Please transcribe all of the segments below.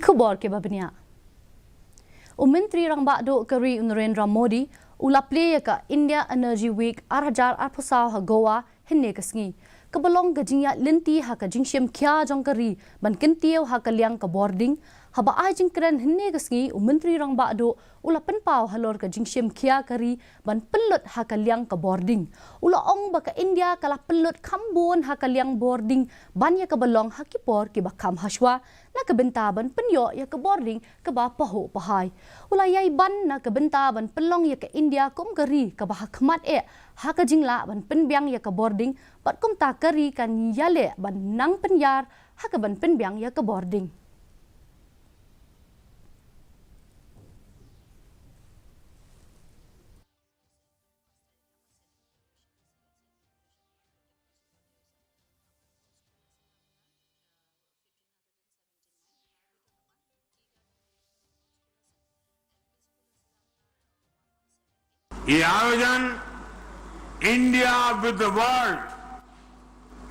Ikubor ke babnya. Menteri Rangba do Kari Narendra Modi ulaple ka India Energy Week arhajar arpusau ha Goa hinne kasngi. Kebalong gajinya linti ha ka jingshim kya jong kari ban kentiau ha ka liang ka boarding haba ai jingkren hinne kasngi Menteri Rangba do ulapen pau halor ka jingshim kya kari ban pelut ha ka liang ka boarding. Ula ong ba ka India kala pelut kambon ha ka liang boarding ban ya kebalong ha kipor ki bakam haswa na kebentaban penyo ya ke boarding ke ba paho pahai. Ula yai ban na kebentaban pelong ya ke India kum kari ke bah khmat ha ka jingla ban penbiang ya ke boarding bat kum ta kari kan yale ban nang penyar ha ka ban penbiang ya ke boarding. ये आयोजन India with the world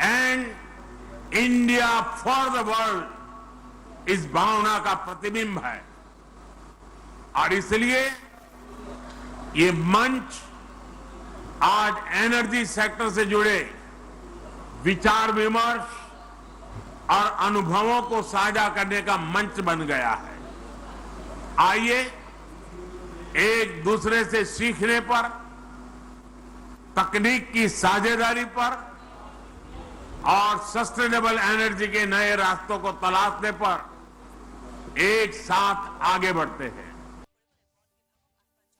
and India for the world इस भावना का प्रतिबिंब है और इसलिए ये मंच आज एनर्जी सेक्टर से जुड़े विचार विमर्श और अनुभवों को साझा करने का मंच बन गया है। आइए एक दूसरे से सीखने पर, तकनीक की साझेदारी पर और सस्टेनेबल एनर्जी के नए रास्तों को तलाशने पर एक साथ आगे बढ़ते हैं।